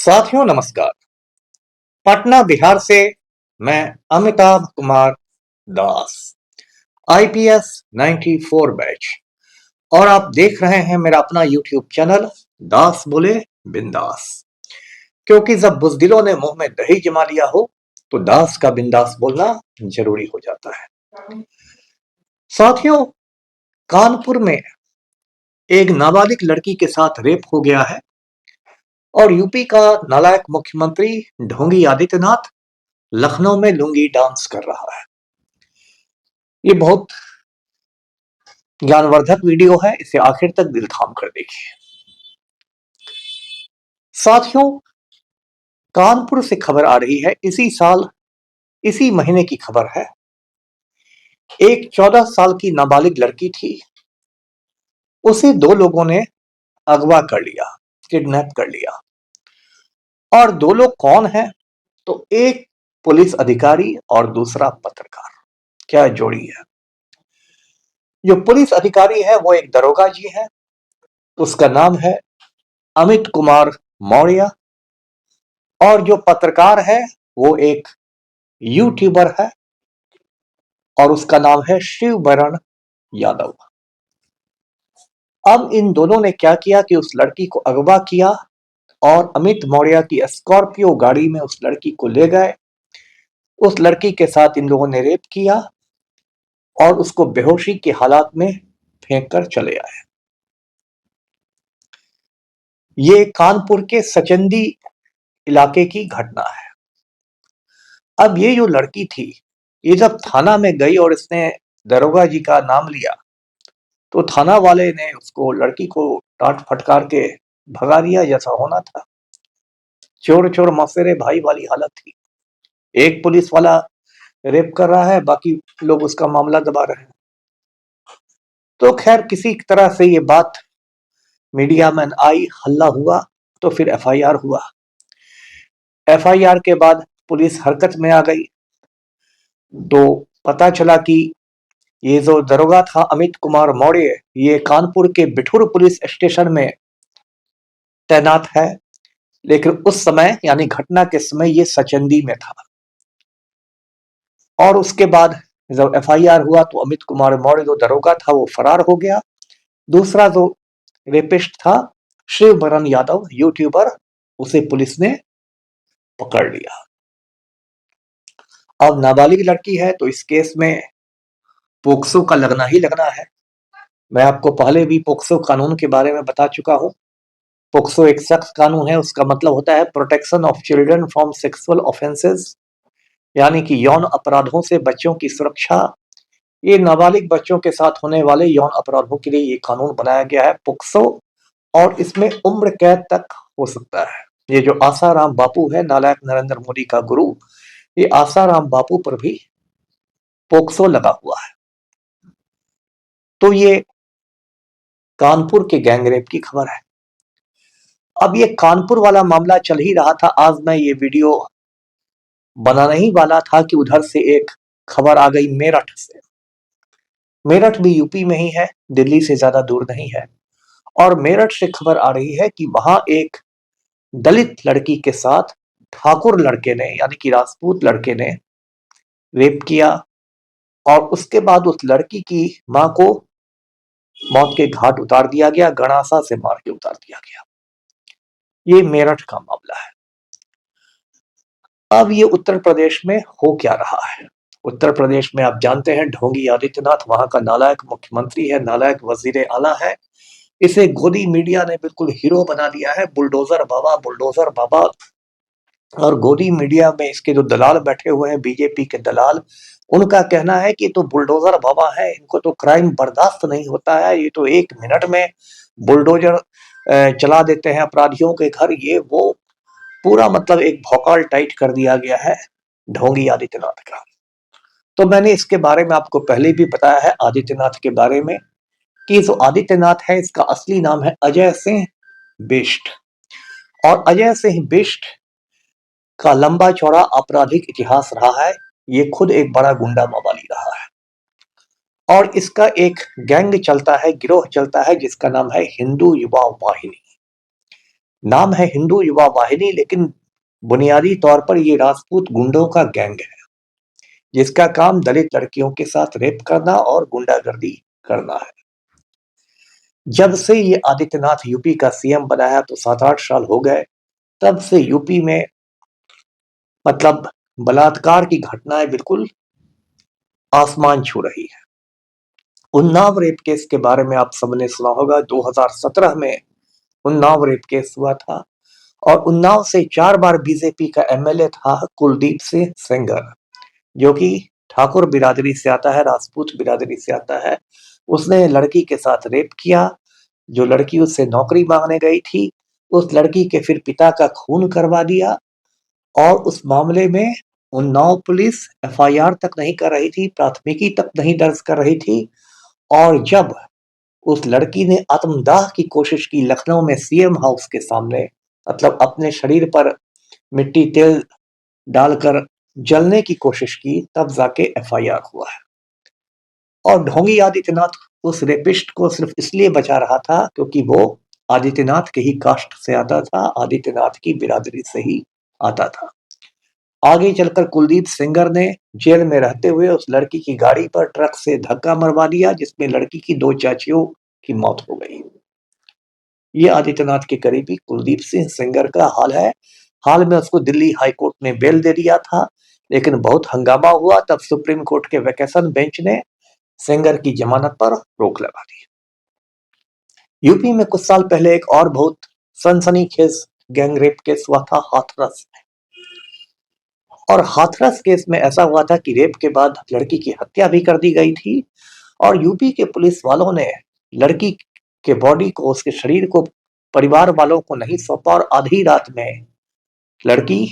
साथियों नमस्कार। पटना बिहार से मैं अमिताभ कुमार दास, आईपीएस 94 बैच, और आप देख रहे हैं मेरा अपना यूट्यूब चैनल दास बोले बिंदास। क्योंकि जब बुजदिलों ने मुंह में दही जमा लिया हो तो दास का बिंदास बोलना जरूरी हो जाता है। साथियों, कानपुर में एक नाबालिग लड़की के साथ रेप हो गया है और यूपी का नालायक मुख्यमंत्री ढोंगी आदित्यनाथ लखनऊ में लुंगी डांस कर रहा है। ये बहुत ज्ञानवर्धक वीडियो है, इसे आखिर तक दिल थाम कर देखिए। साथियों, कानपुर से खबर आ रही है, इसी साल इसी महीने की खबर है। एक 14 साल की नाबालिग लड़की थी, उसे दो लोगों ने अगवा कर लिया, किडनैप कर लिया। और दो लोग कौन हैं? तो एक पुलिस अधिकारी और दूसरा पत्रकार। क्या जोड़ी है! जो पुलिस अधिकारी है वो एक दरोगा जी है, उसका नाम है अमित कुमार मौर्य। और जो पत्रकार है वो एक यूट्यूबर है और उसका नाम है शिवबरण यादव। अब इन दोनों ने क्या किया कि उस लड़की को अगवा किया और अमित मौर्य की स्कॉर्पियो गाड़ी में उस लड़की को ले गए। उस लड़की के साथ इन लोगों ने रेप किया और उसको बेहोशी की हालत में फेंक कर चले आए। ये कानपुर के सचंदी इलाके की घटना है। अब ये जो लड़की थी, ये जब थाना में गई और इसने दरोगा जी का नाम लिया तो थाना वाले ने उसको, लड़की को डांट फटकार के भगा दिया जैसा होना था। चोर चोर मौसेरे भाई वाली हालत थी। एक पुलिस वाला रेप कर रहा है, बाकी लोग उसका मामला दबा रहे हैं। तो खैर किसी तरह से ये बात मीडिया में आई, हल्ला हुआ, तो फिर एफआईआर हुआ। एफआईआर के बाद पुलिस हरकत में आ गई। तो पता चला कि ये जो दरोगा था अमित कुमार मौर्य, ये कानपुर के बिठूर पुलिस स्टेशन में तैनात है, लेकिन उस समय यानी घटना के समय ये सचंदी में था। और उसके बाद जब एफआईआर हुआ तो अमित कुमार मौर्य जो दरोगा था वो फरार हो गया। दूसरा जो रेपिस्ट था शिवबरण यादव यूट्यूबर, उसे पुलिस ने पकड़ लिया। अब नाबालिग लड़की है तो इस केस में पोक्सो का लगना ही लगना है। मैं आपको पहले भी पोक्सो कानून के बारे में बता चुका हूं। पोक्सो एक सख्त कानून है, उसका मतलब होता है protection of children from sexual offences, यानी कि यौन अपराधों से बच्चों की सुरक्षा। ये नाबालिग बच्चों के साथ होने वाले यौन अपराधों के लिए ये कानून बनाया गया है पोक्सो, और इसमें उम्र कैद तक हो सकता है। ये जो आसाराम बापू है, नालायक नरेंद्र मोदी का गुरु, ये आसाराम बापू पर भी पोक्सो लगा हुआ है। तो ये कानपुर के गैंगरेप की खबर है। अब ये कानपुर वाला मामला चल ही रहा था, आज मैं ये वीडियो बनाने ही वाला था कि उधर से एक खबर आ गई मेरठ से। मेरठ भी यूपी में ही है, दिल्ली से ज्यादा दूर नहीं है। और मेरठ से खबर आ रही है कि वहां एक दलित लड़की के साथ ठाकुर लड़के ने, यानी कि राजपूत लड़के ने रेप किया और उसके बाद उस लड़की की मां को मौत के घाट उतार दिया गया, गणासा से मार के उतार दिया गया। ये मेरठ का मामला है। अब ये उत्तर प्रदेश में हो क्या रहा है? उत्तर प्रदेश में आप जानते हैं ढोंगी आदित्यनाथ वहां का नालायक मुख्यमंत्री है, नालायक वजीर आला है। इसे गोदी मीडिया ने बिल्कुल हीरो बना दिया है, बुलडोजर बाबा, बुलडोजर बाबा। और गोदी मीडिया में इसके जो दलाल बैठे हुए हैं, बीजेपी के दलाल, उनका कहना है कि तो बुलडोजर बाबा है, इनको तो क्राइम बर्दाश्त नहीं होता है, ये तो 1 मिनट में बुलडोजर चला देते हैं अपराधियों के घर। ये वो पूरा मतलब एक भौकाल टाइट कर दिया गया है ढोंगी आदित्यनाथ का। तो मैंने इसके बारे में आपको पहले भी बताया है आदित्यनाथ के बारे में, कि जो आदित्यनाथ है इसका असली नाम है अजय सिंह बिष्ट। और अजय सिंह बिष्ट का लंबा चौड़ा आपराधिक इतिहास रहा है। ये खुद एक बड़ा गुंडा मवाली रहा है और इसका एक गैंग चलता है, गिरोह चलता है, जिसका नाम है हिंदू युवा वाहिनी। नाम है हिंदू युवा वाहिनी, लेकिन बुनियादी तौर पर ये राजपूत गुंडों का गैंग है, जिसका काम दलित लड़कियों के साथ रेप करना और गुंडागर्दी करना है। जब से ये आदित्यनाथ यूपी का सीएम बना है, तो 7-8 साल हो गए, तब से यूपी में मतलब बलात्कार की घटनाएं बिल्कुल आसमान छू रही है। उन्नाव रेप केस के बारे में आप सबने सुना होगा। 2017 में उन्नाव रेप केस हुआ था, और उन्नाव से 4 बार बीजेपी का एमएलए था कुलदीप सिंह सेंगर, जो कि ठाकुर बिरादरी से आता है, राजपूत बिरादरी से आता है। उसने लड़की के साथ रेप किया। जो लड़की उससे नौकरी मांगने गई थी, उस लड़की के फिर पिता का खून करवा दिया, और उस मामले में उन्नाव पुलिस एफआईआर तक नहीं कर रही थी, प्राथमिकी तक नहीं दर्ज कर रही थी। और जब उस लड़की ने आत्मदाह की कोशिश की लखनऊ में सीएम हाउस के सामने, मतलब अपने शरीर पर मिट्टी तेल डालकर जलने की कोशिश की, तब जाके एफआईआर हुआ है। और ढोंगी आदित्यनाथ उस रेपिस्ट को सिर्फ इसलिए बचा रहा था क्योंकि वो आदित्यनाथ के ही कास्ट से आता था, आदित्यनाथ की बिरादरी से ही आता था। आगे चलकर कुलदीप सेंगर ने जेल में रहते हुए उस लड़की की गाड़ी पर ट्रक से धक्का मरवा दिया, जिसमें लड़की की 2 चाचियों की मौत हो गई। ये आदित्यनाथ के करीबी कुलदीप सिंह सेंगर का हाल है। हाल में उसको दिल्ली हाई कोर्ट ने बेल दे दिया था, लेकिन बहुत हंगामा हुआ, तब सुप्रीम कोर्ट के वैकेशन बेंच ने सेंगर की जमानत पर रोक लगा दी। यूपी में कुछ साल पहले एक और बहुत सनसनीखेज गैंग रेप केस हुआ था हाथरस में। और हाथरस केस में ऐसा हुआ था कि रेप के बाद लड़की की हत्या भी कर दी गई थी, और यूपी के पुलिस वालों ने लड़की के बॉडी को, उसके शरीर को परिवार वालों को नहीं सौंपा, और आधी रात में लड़की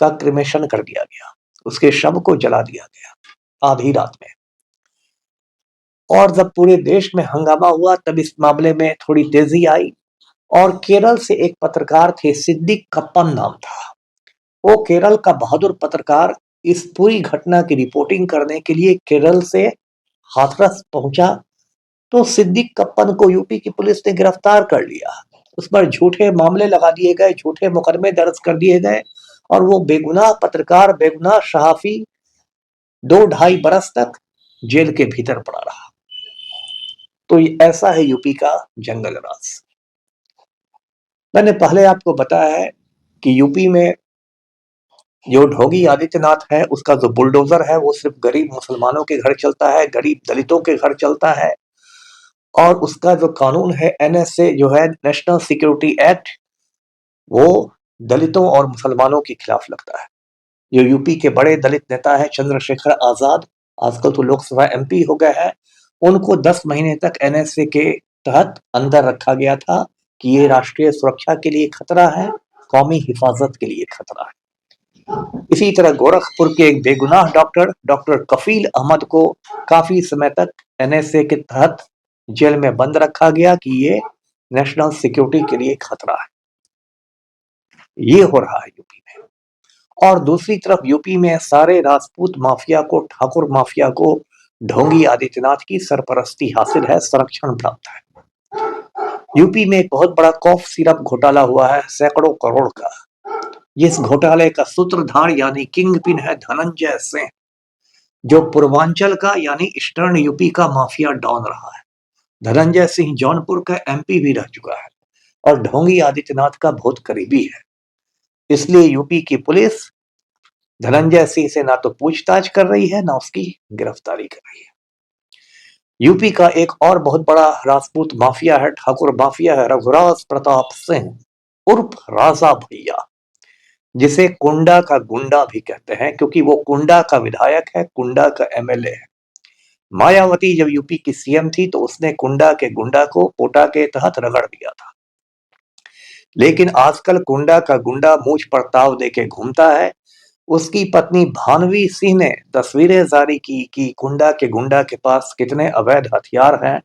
का क्रिमेशन कर दिया गया, उसके शव को जला दिया गया आधी रात में। और जब पूरे देश में हंगामा हुआ, तब इस मामले में थोड़ी तेजी आई, और केरल से एक पत्रकार थे, सिद्दीक कप्पन नाम था। वो केरल का बहादुर पत्रकार इस पूरी घटना की रिपोर्टिंग करने के लिए केरल से हाथरस पहुंचा, तो सिद्दीक कप्पन को यूपी की पुलिस ने गिरफ्तार कर लिया। उस पर झूठे मामले लगा दिए गए, झूठे मुकदमे दर्ज कर दिए गए, और वो बेगुनाह पत्रकार, बेगुनाह सहाफी 2-2.5 बरस तक जेल के भीतर पड़ा रहा। तो ये ऐसा है यूपी का जंगल राज। मैंने पहले आपको बताया है कि यूपी में जो ढोंगी आदित्यनाथ है, उसका जो बुलडोजर है, वो सिर्फ गरीब मुसलमानों के घर चलता है, गरीब दलितों के घर चलता है। और उसका जो कानून है एनएसए, जो है नेशनल सिक्योरिटी एक्ट, वो दलितों और मुसलमानों के खिलाफ लगता है। जो यूपी के बड़े दलित नेता है चंद्रशेखर आजाद, आजकल तो लोकसभा एमपी हो गए हैं, उनको 10 महीने तक एनएसए के तहत अंदर रखा गया था कि ये राष्ट्रीय सुरक्षा के लिए खतरा है, कौमी हिफाजत के लिए खतरा है। इसी तरह गोरखपुर के एक बेगुनाह डॉक्टर कफील अहमद को काफी समय तक एनएसए के तहत जेल में बंद रखा गया कि ये नेशनल सिक्योरिटी के लिए खतरा है। ये हो रहा है यूपी में। और दूसरी तरफ यूपी में सारे राजपूत माफिया को, ठाकुर माफिया को ढोंगी आदित्यनाथ की सरपरस्ती हासिल है, संरक्षण प्राप्त है। यूपी में एक बहुत बड़ा कॉफ सिरप घोटाला हुआ है, सैकड़ों करोड़ का। जिस घोटाले का सूत्रधार यानी किंग पिन है धनंजय सिंह, जो पूर्वांचल का यानी ईस्टर्न यूपी का माफिया डॉन रहा है। धनंजय सिंह जौनपुर का एमपी भी रह चुका है, और ढोंगी आदित्यनाथ का बहुत करीबी है। इसलिए यूपी की पुलिस धनंजय सिंह से ना तो पूछताछ कर रही है, ना उसकी गिरफ्तारी कर रही है। यूपी का एक और बहुत बड़ा राजपूत माफिया है, ठाकुर माफिया है, रघुराज प्रताप सिंह उर्फ राजा भैया, जिसे कुंडा का गुंडा भी कहते हैं, क्योंकि वो कुंडा का विधायक है, कुंडा का एमएलए है। मायावती जब यूपी की सीएम थी, तो उसने कुंडा के गुंडा को कोटा के तहत रगड़ दिया था। लेकिन आजकल कुंडा का गुंडा मूंछ पर ताव देके घूमता है। उसकी पत्नी भानवी सिंह ने तस्वीरें जारी की कि कुंडा के गुंडा के पास कितने अवैध हथियार हैं,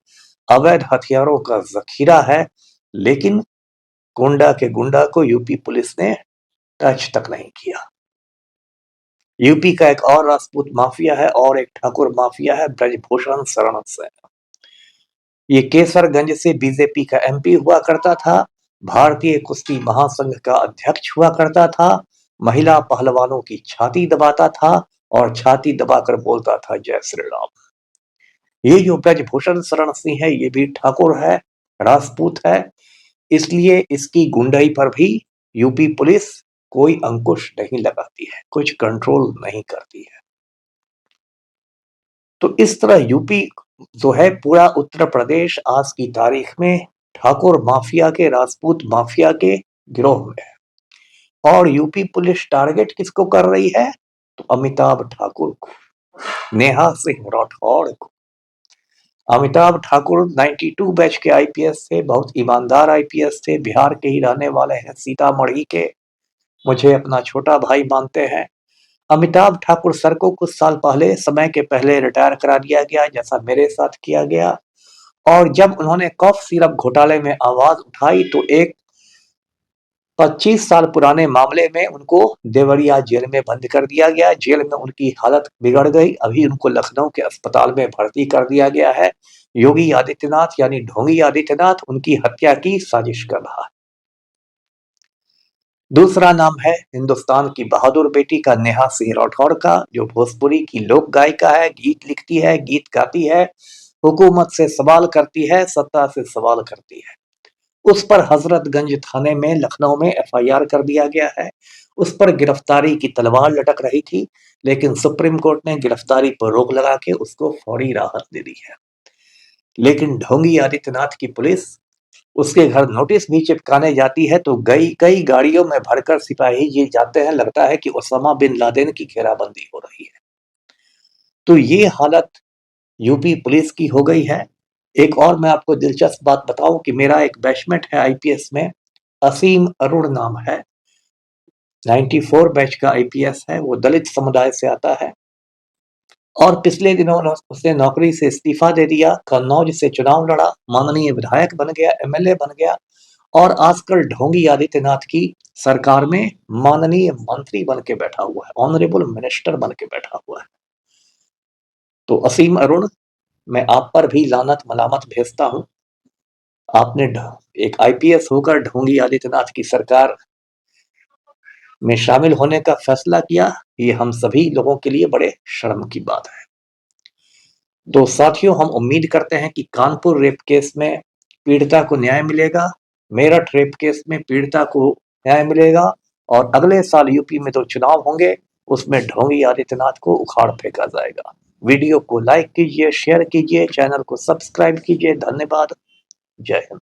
अवैध हथियारों का जखीरा है, लेकिन कुंडा के गुंडा को यूपी पुलिस ने टच तक नहीं किया। यूपी का एक और राजपूत माफिया है और एक ठाकुर माफिया है, ब्रजभूषण शरण सिंह। ये केसरगंज से बीजेपी का एमपी हुआ करता था, भारतीय कुश्ती महासंघ का अध्यक्ष हुआ करता था, महिला पहलवानों की छाती दबाता था और छाती दबाकर बोलता था जय श्री राम। ये जो ब्रजभूषण शरण सिंह है, ये भी ठाकुर है, राजपूत है, इसलिए इसकी गुंडाई पर भी यूपी पुलिस कोई अंकुश नहीं लगाती है, कुछ कंट्रोल नहीं करती है। तो इस तरह यूपी जो है, पूरा उत्तर प्रदेश आज की तारीख में ठाकुर माफिया के, राजपूत माफिया के गिरोह में है। और यूपी पुलिस टारगेट किसको कर रही है? तो अमिताभ ठाकुर को, नेहा सिंह राठौड़ को। अमिताभ ठाकुर 92 बैच के आईपीएस थे, बहुत ईमानदार आईपीएस थे, बिहार के ही रहने वाले हैं, सीतामढ़ी के, मुझे अपना छोटा भाई मानते हैं। अमिताभ ठाकुर सर को कुछ साल पहले, समय के पहले रिटायर करा दिया गया, जैसा मेरे साथ किया गया। और जब उन्होंने कफ सिरप घोटाले में आवाज उठाई तो एक 25 साल पुराने मामले में उनको देवरिया जेल में बंद कर दिया गया। जेल में उनकी हालत बिगड़ गई, अभी उनको लखनऊ के अस्पताल में भर्ती कर दिया गया है। योगी आदित्यनाथ यानी ढोंगी आदित्यनाथ उनकी हत्या की साजिश कर रहा है। दूसरा नाम है हिंदुस्तान की बहादुर बेटी का, नेहा सिंह राठौड़ का, जो भोजपुरी की लोक गायिका है, गीत लिखती है, गीत गाती है, हुकूमत से सवाल करती है, सत्ता से सवाल करती है। उस पर हजरतगंज थाने में, लखनऊ में एफआईआर कर दिया गया है। उस पर गिरफ्तारी की तलवार लटक रही थी, लेकिन सुप्रीम कोर्ट ने गिरफ्तारी पर रोक लगा के उसको फौरी राहत दे दी है। लेकिन ढोंगी आदित्यनाथ की पुलिस उसके घर नोटिस भी चिपकाने जाती है तो कई गाड़ियों में भरकर सिपाही जी जाते हैं, लगता है कि ओसामा बिन लादेन की घेराबंदी हो रही है। तो ये हालत यूपी पुलिस की हो गई है। एक और मैं आपको दिलचस्प बात बताऊं कि मेरा एक बैचमेट है आईपीएस में, असीम अरुण नाम है, 94 बैच का आईपीएस है, वो दलित समुदाय से आता है और पिछले दिनों उसने नौकरी से इस्तीफा दे दिया, कन्नौज से चुनाव लड़ा, माननीय विधायक बन गया, एमएलए बन गया और आजकल ढोंगी आदित्यनाथ की सरकार में माननीय मंत्री बन के बैठा हुआ है, ऑनरेबल मिनिस्टर बन के बैठा हुआ है। तो असीम अरुण, मैं आप पर भी लानत मलामत भेजता हूं। आपने एक आईपीएस होकर ढोंगी आदित्यनाथ की सरकार में शामिल होने का फैसला किया, ये हम सभी लोगों के लिए बड़े शर्म की बात है। तो साथियों, हम उम्मीद करते हैं कि कानपुर रेप केस में पीड़िता को न्याय मिलेगा, मेरठ रेप केस में पीड़िता को न्याय मिलेगा और अगले साल यूपी में तो चुनाव होंगे, उसमें ढोंगी आदित्यनाथ को उखाड़ फेंका जाएगा। वीडियो को लाइक कीजिए, शेयर कीजिए, चैनल को सब्सक्राइब कीजिए। धन्यवाद। जय हिंद।